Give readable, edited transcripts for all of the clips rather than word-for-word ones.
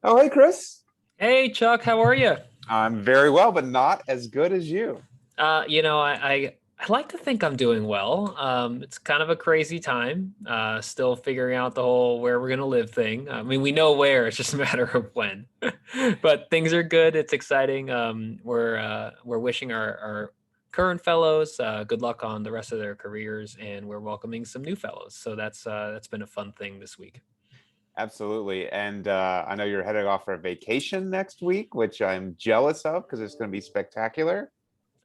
Oh, hey, Chris. Hey Chuck, how are you? I'm very well, but not as good as you. I like to think I'm doing well. It's kind of a crazy time. Still figuring out the whole where we're gonna live thing. I mean, we know where; it's just a matter of when. But things are good. It's exciting. We're wishing our current fellows good luck on the rest of their careers, and we're welcoming some new fellows. So that's been a fun thing this week. Absolutely. And I know you're heading off for a vacation next week, which I'm jealous of because it's going to be spectacular.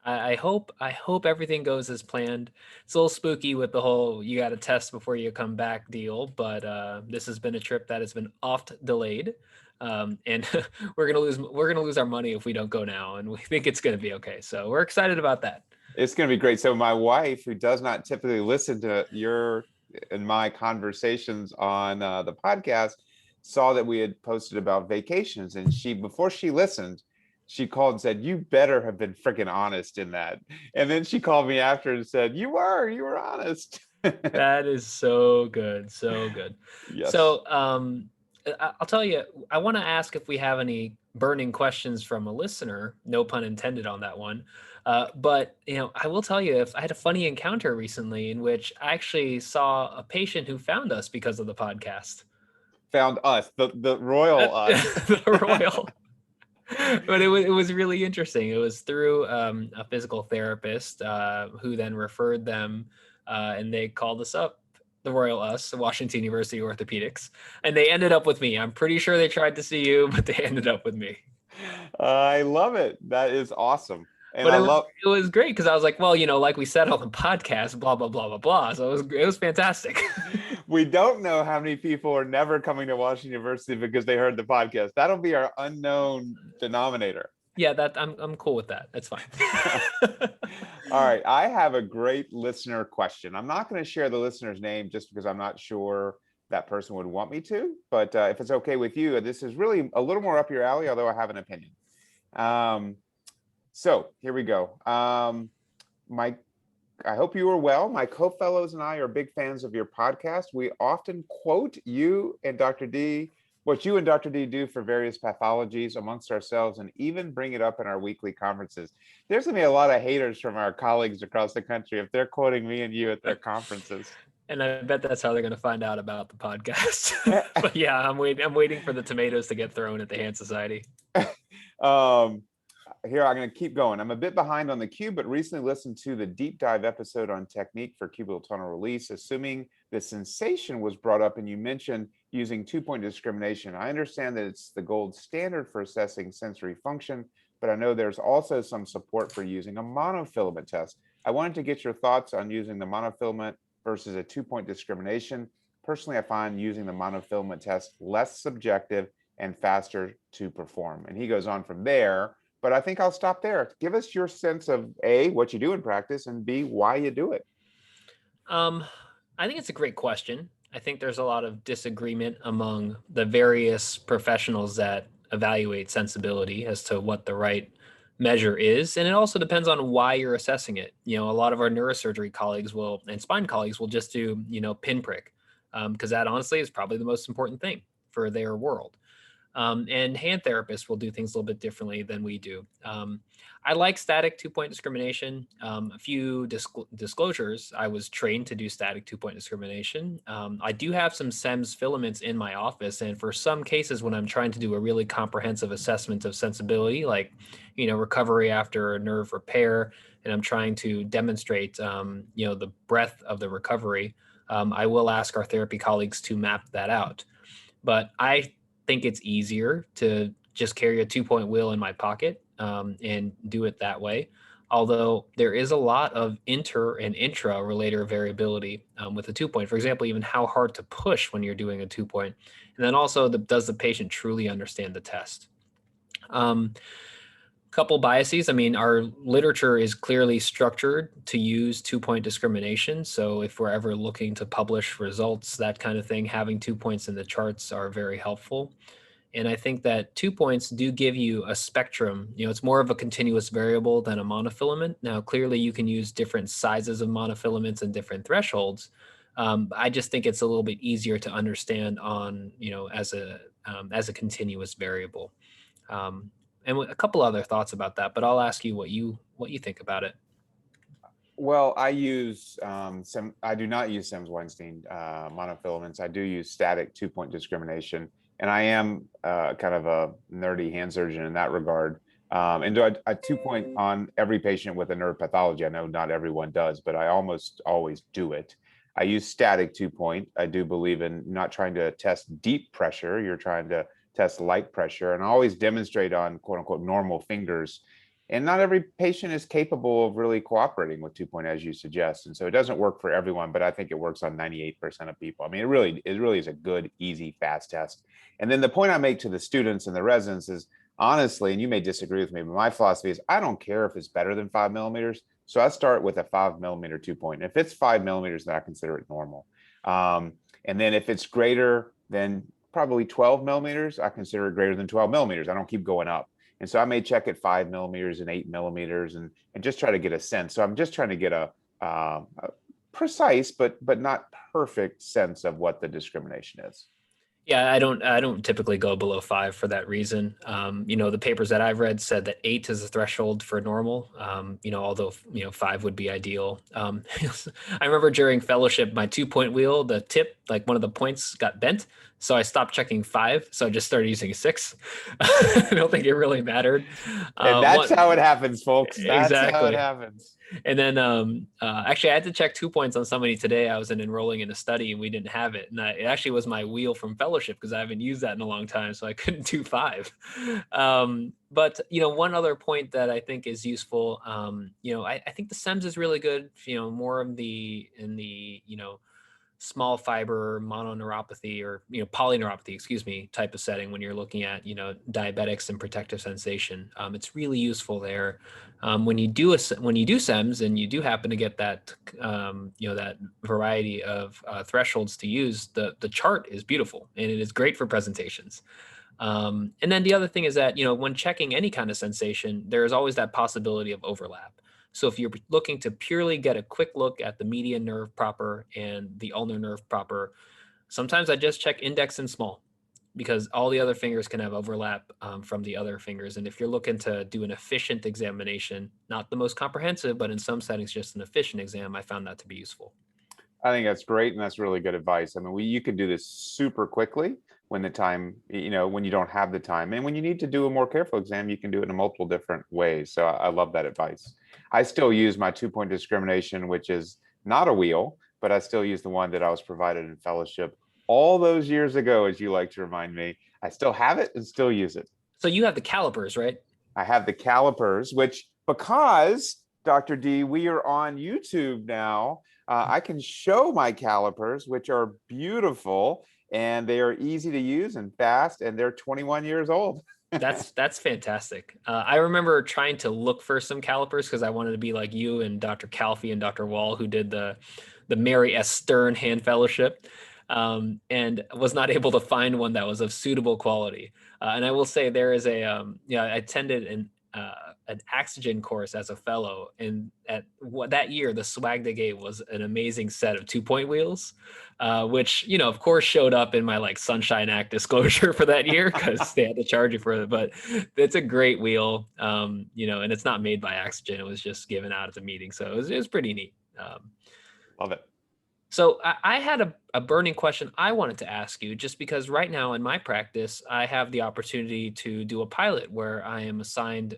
I hope everything goes as planned. It's a little spooky with the whole you got to test before you come back deal, but this has been a trip that has been oft delayed, and we're gonna lose our money if we don't go now, and we think it's gonna be okay. So we're excited about that. It's going to be great. So my wife, who does not typically listen to your and my conversations on the podcast, saw that we had posted about vacations, and before she listened, she called and said, "You better have been freaking honest in that." And then she called me after and said, you were honest." That is so good, so good. Yes. So I'll tell you, I want to ask if we have any burning questions from a listener. No pun intended on that one. But I will tell you, if I had a funny encounter recently in which I actually saw a patient who found us because of the podcast. Found us, the royal us. The royal. But it was really interesting. It was through a physical therapist who then referred them, and they called us up, the Royal Us, Washington University Orthopedics, and they ended up with me. I'm pretty sure they tried to see you, but they ended up with me. I love it. That is awesome. And But I it was love, it was great because I was like, well, like we said on the podcast, blah blah blah blah blah. So it was fantastic. we don't know how many people are never coming to Washington University because they heard the podcast. That'll be our unknown denominator. Yeah, that I'm cool with that. That's fine. All right. I have a great listener question. I'm not going to share the listener's name just because I'm not sure that person would want me to. But if it's okay with you, this is really a little more up your alley, although I have an opinion. Um, so here we go. My I hope you are well. My co-fellows and I are big fans of your podcast. We often quote what you and Dr. D do for various pathologies amongst ourselves, and even bring it up in our weekly conferences. There's going to be a lot of haters from our colleagues across the country if they're quoting me and you at their conferences. And I bet that's how they're going to find out about the podcast. But yeah, I'm waiting for the tomatoes to get thrown at the Hand Society. um, Here, I'm going to keep going. I'm a bit behind on the cue, but recently listened to the deep dive episode on technique for cubital tunnel release. Assuming the sensation was brought up and you mentioned using 2-point discrimination, I understand that it's the gold standard for assessing sensory function, but I know there's also some support for using a monofilament test. I wanted to get your thoughts on using the monofilament versus a 2-point discrimination. Personally, I find using the monofilament test less subjective and faster to perform. And he goes on from there, but I think I'll stop there. Give us your sense of A, what you do in practice, and B, why you do it. Um, I think it's a great question. I think there's a lot of disagreement among the various professionals that evaluate sensibility as to what the right measure is. And it also depends on why you're assessing it. A lot of our neurosurgery colleagues and spine colleagues will just do, pinprick, because that honestly is probably the most important thing for their world. And hand therapists will do things a little bit differently than we do. I like static 2-point discrimination. A few disclosures: I was trained to do static 2-point discrimination. I do have some SEMS filaments in my office, and for some cases, when I'm trying to do a really comprehensive assessment of sensibility, like recovery after a nerve repair, and I'm trying to demonstrate the breadth of the recovery, I will ask our therapy colleagues to map that out. But I think it's easier to just carry a 2-point wheel in my pocket, and do it that way. Although there is a lot of inter and intra relator variability with a 2-point. For example, even how hard to push when you're doing a 2-point. And then also, does the patient truly understand the test? Couple biases. I mean, our literature is clearly structured to use 2-point discrimination. So if we're ever looking to publish results, that kind of thing, having 2 points in the charts are very helpful. And I think that 2 points do give you a spectrum. It's more of a continuous variable than a monofilament. Now, clearly, you can use different sizes of monofilaments and different thresholds. I just think it's a little bit easier to understand on, as a continuous variable. And a couple other thoughts about that, but I'll ask you what you think about it. Well, I use I do not use Sims-Weinstein monofilaments. I do use static 2-point discrimination, and I am kind of a nerdy hand surgeon in that regard. And do a 2-point on every patient with a nerve pathology. I know not everyone does, but I almost always do it. I use static 2-point. I do believe in not trying to test deep pressure. You're trying to test light pressure, and I always demonstrate on quote unquote normal fingers, and not every patient is capable of really cooperating with 2-point as you suggest. And so it doesn't work for everyone, but I think it works on 98% of people. I mean, it really is a good, easy, fast test. And then the point I make to the students and the residents is honestly, and you may disagree with me, but my philosophy is I don't care if it's better than 5 millimeters. So I start with a 5 millimeter 2-point. And if it's 5 millimeters, then I consider it normal. And then if it's greater than probably 12 millimeters, I consider it greater than 12 millimeters. I don't keep going up. And so I may check at 5 millimeters and 8 millimeters and just try to get a sense. So I'm just trying to get a precise, but not perfect sense of what the discrimination is. Yeah, I don't typically go below 5 for that reason. The papers that I've read said that 8 is the threshold for normal. Although 5 would be ideal. I remember during fellowship, my 2-point wheel, the tip, like one of the points got bent, so I stopped checking 5. So I just started using 6. I don't think it really mattered. And that's how it happens, folks. That's how it Exactly. happens. And then actually, I had to check 2 points on somebody today. I was enrolling in a study and we didn't have it. And it actually was my wheel from fellowship because I haven't used that in a long time. So I couldn't do 5. But one other point that I think is useful, I think the SEMS is really good, more of in the small fiber mononeuropathy or polyneuropathy, excuse me, type of setting when you're looking at diabetics and protective sensation. It's really useful there. When you do SEMS and you do happen to get that that variety of thresholds to use, the chart is beautiful and it is great for presentations. And then the other thing is that when checking any kind of sensation, there is always that possibility of overlap. So if you're looking to purely get a quick look at the median nerve proper and the ulnar nerve proper, sometimes I just check index and small because all the other fingers can have overlap from the other fingers. And if you're looking to do an efficient examination, not the most comprehensive, but in some settings, just an efficient exam, I found that to be useful. I think that's great, and that's really good advice. I mean, you can do this super quickly when the time, when you don't have the time, and when you need to do a more careful exam, you can do it in multiple different ways. So I love that advice. I still use my 2-point discrimination, which is not a wheel, but I still use the one that I was provided in fellowship all those years ago, as you like to remind me. I still have it and still use it. So you have the calipers, right? I have the calipers, which because Dr. D, we are on YouTube now. I can show my calipers, which are beautiful and they are easy to use and fast, and they're 21 years old. That's fantastic. I remember trying to look for some calipers because I wanted to be like you and Dr. Calfee and Dr. Wall, who did the Mary S. Stern Hand Fellowship, and was not able to find one that was of suitable quality. And I will say there is I attended an Axygen course as a fellow, and that year the swag they gave was an amazing set of 2-point wheels, which of course showed up in my like Sunshine Act disclosure for that year because they had to charge you for it. But it's a great wheel, and it's not made by Axygen. It was just given out at the meeting, so it was pretty neat. Love it. So I had a burning question I wanted to ask you, just because right now in my practice, I have the opportunity to do a pilot where I am assigned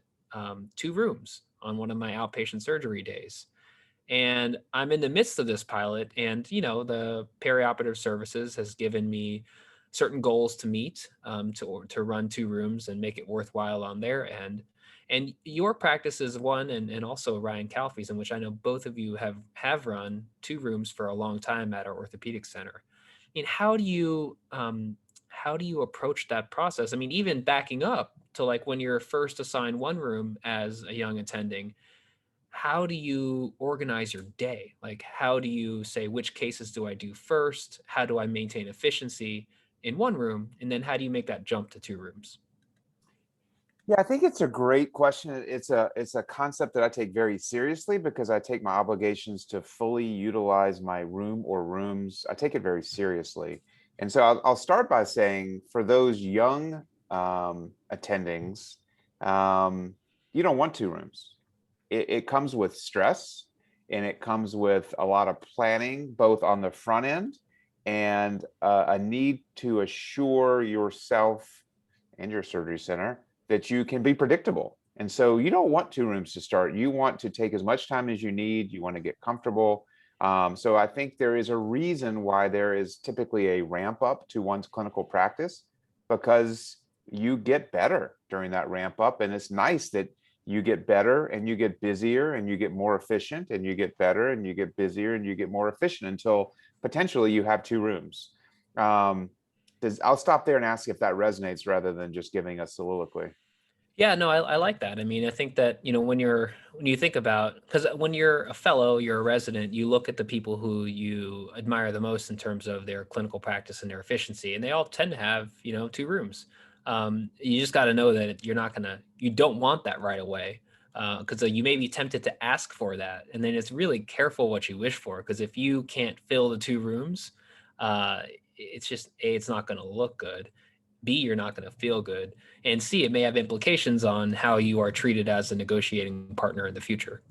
2 rooms on one of my outpatient surgery days. And I'm in the midst of this pilot, and the perioperative services has given me certain goals to meet, to run 2 rooms and make it worthwhile on their end. And your practice is one, and also Ryan Calfee's, in which I know both of you have run 2 rooms for a long time at our orthopedic center. I mean, how do you approach that process? I mean, even backing up to like when you're first assigned 1 room as a young attending, how do you organize your day? Like, how do you say, which cases do I do first? How do I maintain efficiency in 1 room? And then how do you make that jump to 2 rooms? Yeah, I think it's a great question. It's a concept that I take very seriously because I take my obligations to fully utilize my room or rooms. I take it very seriously. And so I'll start by saying for those young attendings, um, you don't want two rooms. It comes with stress and it comes with a lot of planning, both on the front end and a need to assure yourself and your surgery center that you can be predictable. And so you don't want two rooms to start. You want to take as much time as you need. You want to get comfortable. So I think there is a reason why there is typically a ramp up to one's clinical practice because you get better during that ramp up. And it's nice that you get better and you get busier and you get more efficient and you get better and you get busier and you get more efficient until potentially you have two rooms. Um, I'll stop there and ask if that resonates rather than just giving a soliloquy. Yeah, no, I like that. I mean, I think that, when you think about, because when you're a fellow, you're a resident, you look at the people who you admire the most in terms of their clinical practice and their efficiency, and they all tend to have, two rooms. You just got to know that you don't want that right away. Because you may be tempted to ask for that. And then it's really careful what you wish for. Because if you can't fill the two rooms, it's just, A, it's not going to look good. B, you're not going to feel good. And C, it may have implications on how you are treated as a negotiating partner in the future.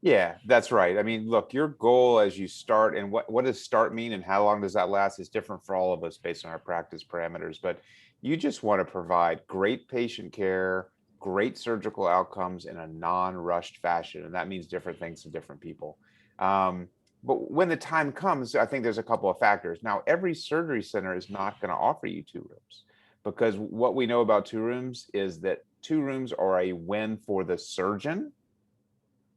Yeah, that's right. I mean, look, your goal as you start and what does start mean and how long does that last is different for all of us based on our practice parameters. But you just want to provide great patient care, great surgical outcomes in a non-rushed fashion. And that means different things to different people. Um, but when the time comes, I think there's a couple of factors. Now, every surgery center is not going to offer you two rooms because what we know about two rooms is that two rooms are a win for the surgeon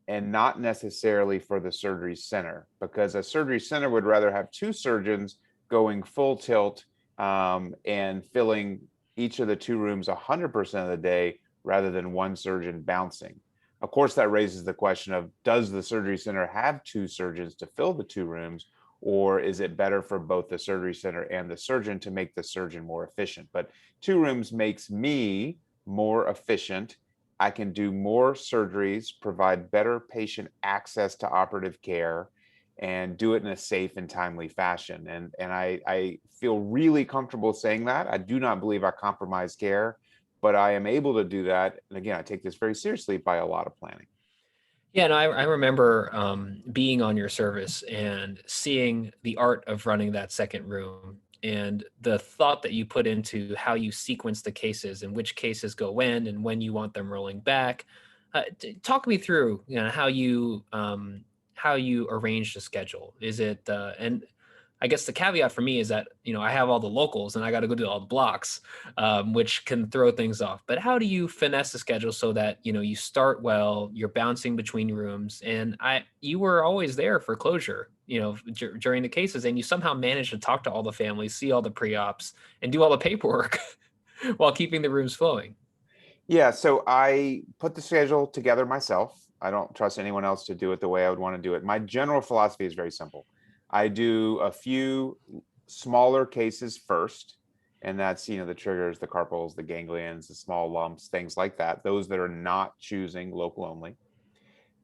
and not necessarily for the surgery center, because a surgery center would rather have two surgeons going full tilt and filling each of the two rooms 100% of the day rather than one surgeon bouncing. Of course, that raises the question of, does the surgery center have two surgeons to fill the two rooms, or is it better for both the surgery center and the surgeon to make the surgeon more efficient? But two rooms makes me more efficient. I can do more surgeries, provide better patient access to operative care, and do it in a safe and timely fashion. And I feel really comfortable saying that. I do not believe I compromise care, but I am able to do that. And again, I take this very seriously by a lot of planning. Yeah, no, I remember being on your service and seeing the art of running that second room and the thought that you put into how you sequence the cases and which cases go when and when you want them rolling back. Talk me through, how you arrange the schedule. Is it and I guess the caveat for me is that I have all the locals and I got to go do all the blocks, which can throw things off. But how do you finesse the schedule so that you start well, you're bouncing between rooms, and you were always there for closure, during the cases, and you somehow managed to talk to all the families, see all the pre-ops, and do all the paperwork while keeping the rooms flowing. Yeah, so I put the schedule together myself. I don't trust anyone else to do it the way I would want to do it. My general philosophy is very simple. I do a few smaller cases first, and that's, the triggers, the carpals, the ganglions, the small lumps, things like that, those that are not choosing local only.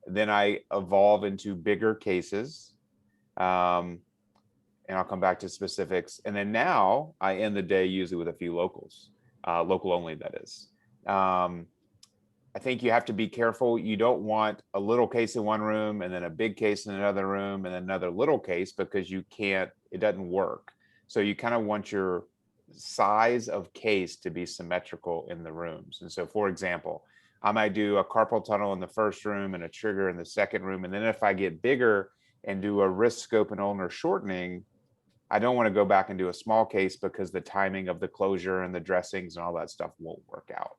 Then I evolve into bigger cases, um, and I'll come back to specifics. And then now I end the day usually with a few locals, local only, that is. Um, I think you have to be careful. You don't want a little case in one room and then a big case in another room and another little case because it doesn't work. So you kind of want your size of case to be symmetrical in the rooms. And so, for example, I might do a carpal tunnel in the first room and a trigger in the second room. And then if I get bigger and do a wrist scope and ulnar shortening, I don't want to go back and do a small case because the timing of the closure and the dressings and all that stuff won't work out.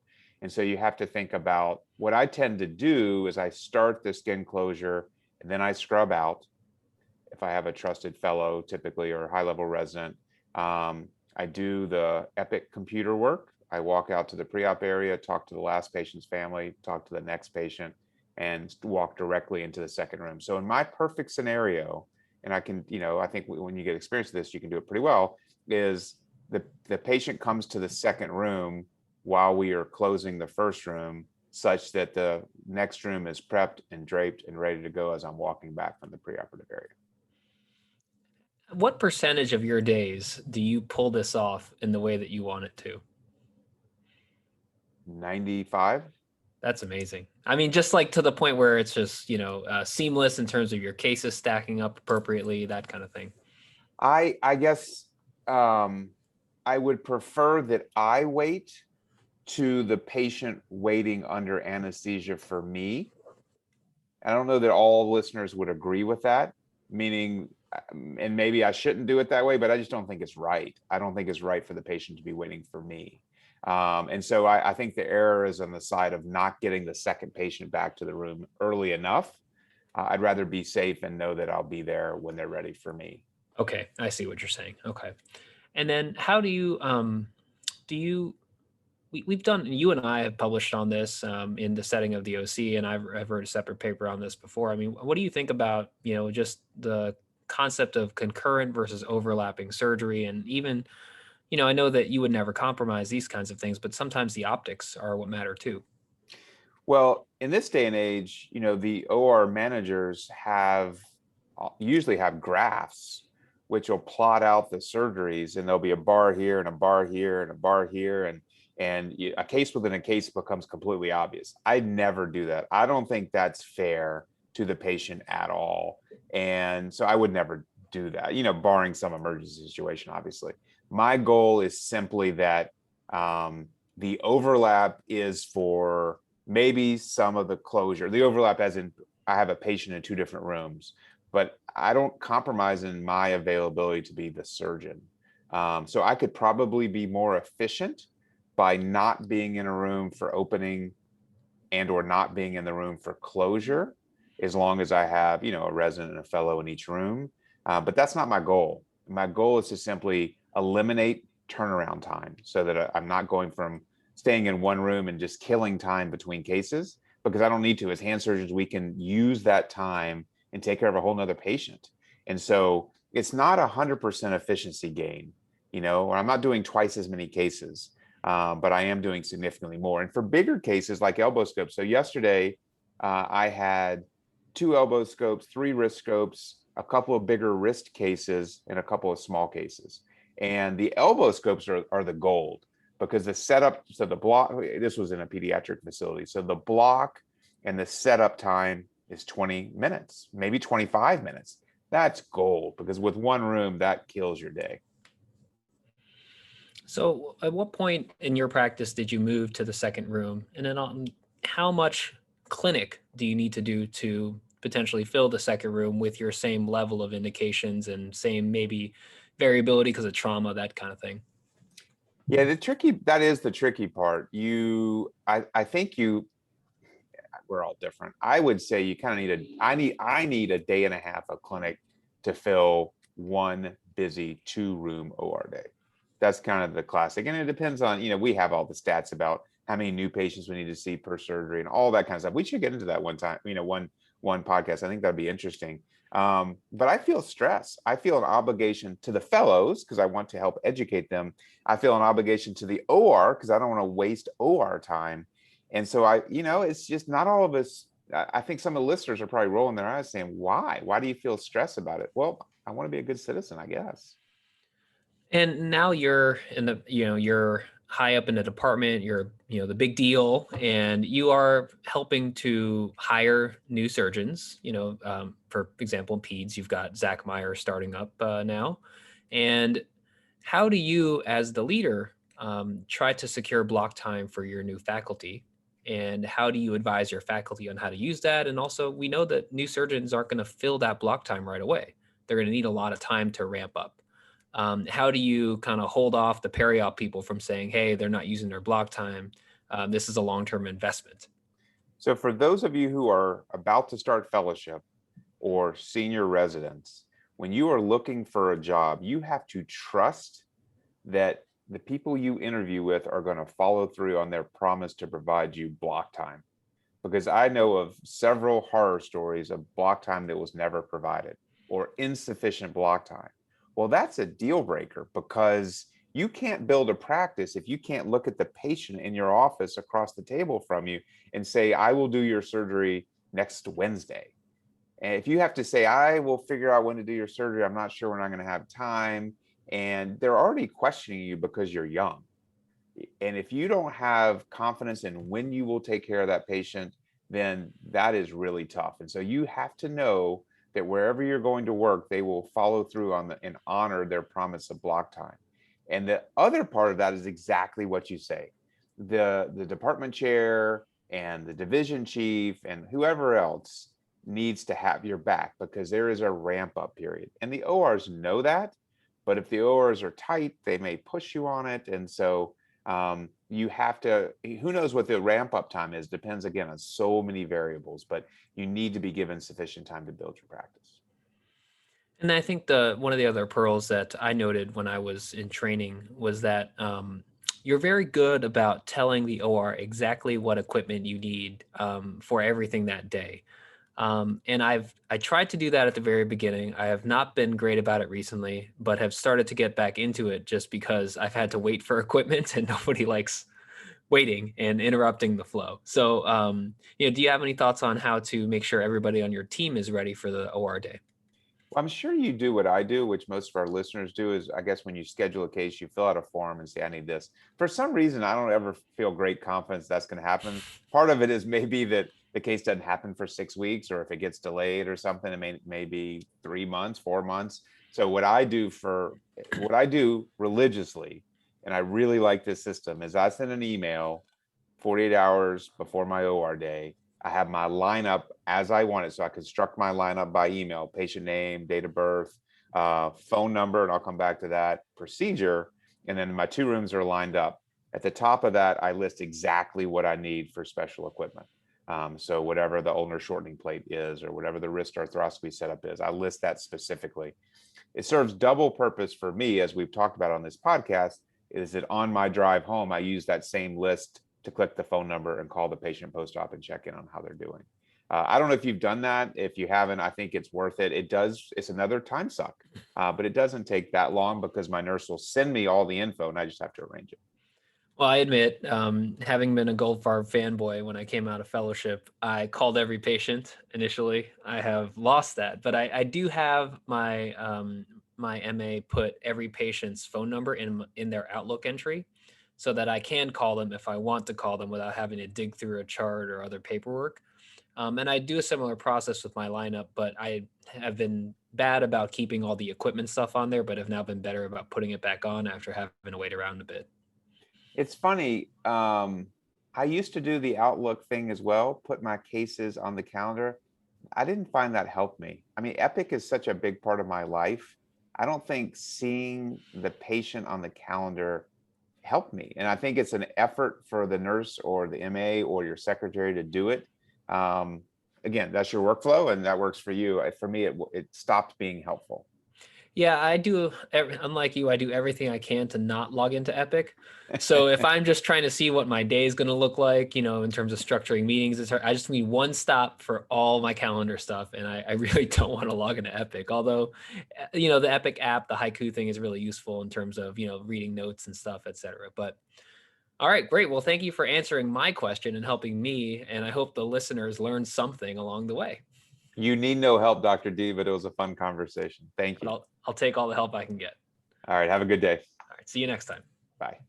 And so you have to think about what I tend to do is I start the skin closure and then I scrub out if I have a trusted fellow typically or high level resident. I do the epic computer work. I walk out to the pre-op area, talk to the last patient's family, talk to the next patient, and walk directly into the second room. So in my perfect scenario, and I can, I think when you get experience with this, you can do it pretty well, is the patient comes to the second room while we are closing the first room, such that the next room is prepped and draped and ready to go as I'm walking back from the preoperative area. What percentage of your days do you pull this off in the way that you want it to? 95. That's amazing. I mean, just like to the point where it's just, seamless in terms of your cases stacking up appropriately, that kind of thing. I guess I would prefer that I wait to the patient waiting under anesthesia for me. I don't know that all listeners would agree with that, meaning, and maybe I shouldn't do it that way, but I just don't think it's right. I don't think it's right for the patient to be waiting for me. And so I think the error is on the side of not getting the second patient back to the room early enough. I'd rather be safe and know that I'll be there when they're ready for me. Okay, I see what you're saying. Okay. And then how do you we've done, you and I have published on this in the setting of the OC, and I've wrote a separate paper on this before. I mean, what do you think about, just the concept of concurrent versus overlapping surgery? And even, I know that you would never compromise these kinds of things, but sometimes the optics are what matter too. Well, in this day and age, the OR managers usually have graphs which will plot out the surgeries, and there'll be a bar here and a bar here and a bar here, and a case within a case becomes completely obvious. I never do that. I don't think that's fair to the patient at all. And so I would never do that, barring some emergency situation, obviously. My goal is simply that the overlap is for maybe some of the closure. The overlap as in I have a patient in two different rooms, but I don't compromise in my availability to be the surgeon. So I could probably be more efficient by not being in a room for opening and or not being in the room for closure, as long as I have, a resident and a fellow in each room. But that's not my goal. My goal is to simply eliminate turnaround time so that I'm not going from staying in one room and just killing time between cases, because I don't need to. As hand surgeons, we can use that time and take care of a whole nother patient. And so it's not 100% efficiency gain, or I'm not doing twice as many cases, but I am doing significantly more. And for bigger cases like elbow scopes. So yesterday I had 2 elbow scopes, 3 wrist scopes, a couple of bigger wrist cases, and a couple of small cases. And the elbow scopes are the gold, because the setup, so the block, this was in a pediatric facility. So the block and the setup time is 20 minutes, maybe 25 minutes. That's gold, because with one room, that kills your day. So at what point in your practice did you move to the second room? And then how much clinic do you need to do to potentially fill the second room with your same level of indications and same maybe variability because of trauma, that kind of thing? Yeah, that is the tricky part. I think we're all different. I would say you kind of I need a day and a half of clinic to fill one busy 2-room OR day. That's kind of the classic. And it depends on, we have all the stats about how many new patients we need to see per surgery and all that kind of stuff. We should get into that one time, one podcast. I think that'd be interesting. But I feel stress. I feel an obligation to the fellows because I want to help educate them. I feel an obligation to the OR because I don't want to waste OR time. And so it's just not all of us. I think some of the listeners are probably rolling their eyes saying, why? Why do you feel stressed about it? Well, I want to be a good citizen, I guess. And now you're you're high up in the department, you're, the big deal, and you are helping to hire new surgeons. For example, in peds, you've got Zach Meyer starting up now. And how do you, as the leader, try to secure block time for your new faculty? And how do you advise your faculty on how to use that? And also, we know that new surgeons aren't going to fill that block time right away. They're going to need a lot of time to ramp up. How do you kind of hold off the peri-op people from saying, hey, they're not using their block time? This is a long-term investment. So for those of you who are about to start fellowship or senior residents, when you are looking for a job, you have to trust that the people you interview with are going to follow through on their promise to provide you block time. Because I know of several horror stories of block time that was never provided or insufficient block time. Well, that's a deal breaker, because You can't build a practice if you can't look at the patient in your office across the table from you and say, I will do your surgery next Wednesday. And if you have to say, I will figure out when to do your surgery, I'm not sure when I'm going to have time. And they're already questioning you because you're young. And if you don't have confidence in when you will take care of that patient, then that is really tough. And so you have to know that wherever you're going to work, they will follow through on and honor their promise of block time. And the other part of that is exactly what you say. The department chair and the division chief and whoever else needs to have your back, because there is a ramp up period. And the ORs know that, but if the ORs are tight, they may push you on it. And so you have to, who knows what the ramp up time is, depends again on so many variables, but you need to be given sufficient time to build your practice. And I think the one of the other pearls that I noted when I was in training was that you're very good about telling the OR exactly what equipment you need for everything that day. And I tried to do that at the very beginning. I have not been great about it recently, but have started to get back into it just because I've had to wait for equipment and nobody likes waiting and interrupting the flow. So, do you have any thoughts on how to make sure everybody on your team is ready for the OR day? Well, I'm sure you do what I do, which most of our listeners do, is I guess when you schedule a case, you fill out a form and say, I need this. For some reason, I don't ever feel great confidence that's going to happen. Part of it is maybe that the case doesn't happen for 6 weeks, or if it gets delayed or something, it may be 3 months, 4 months. So what I do religiously, and I really like this system, is I send an email 48 hours before my OR day. I have my lineup as I want it. So I construct my lineup by email, patient name, date of birth, phone number, and I'll come back to that, procedure. And then my 2 rooms are lined up. At the top of that, I list exactly what I need for special equipment. So whatever the ulnar shortening plate is, or whatever the wrist arthroscopy setup is, I list that specifically. It serves double purpose for me, as we've talked about on this podcast, is that on my drive home, I use that same list to click the phone number and call the patient post-op and check in on how they're doing. I don't know if you've done that. If you haven't, I think it's worth it. It's another time suck, but it doesn't take that long because my nurse will send me all the info and I just have to arrange it. Well, I admit, having been a Goldfarb fanboy when I came out of fellowship, I called every patient initially. I have lost that, but I do have my MA put every patient's phone number in their Outlook entry, so that I can call them if I want to call them without having to dig through a chart or other paperwork. And I do a similar process with my lineup, but I have been bad about keeping all the equipment stuff on there, but have now been better about putting it back on after having to wait around a bit. It's funny. I used to do the Outlook thing as well, put my cases on the calendar. I didn't find that helped me. I mean, Epic is such a big part of my life. I don't think seeing the patient on the calendar helped me. And I think it's an effort for the nurse or the MA or your secretary to do it. Um, Again, that's your workflow and that works for you. For me, it stopped being helpful. Yeah, I do. Unlike you, I do everything I can to not log into Epic. So if I'm just trying to see what my day is going to look like, in terms of structuring meetings, I just need one stop for all my calendar stuff. And I really don't want to log into Epic. Although, the Epic app, the Haiku thing is really useful in terms of, reading notes and stuff, etc. But all right, great. Well, thank you for answering my question and helping me. And I hope the listeners learned something along the way. You need no help, Dr. D, but it was a fun conversation. Thank But you. I'll take all the help I can get. All right. Have a good day. All right. See you next time. Bye.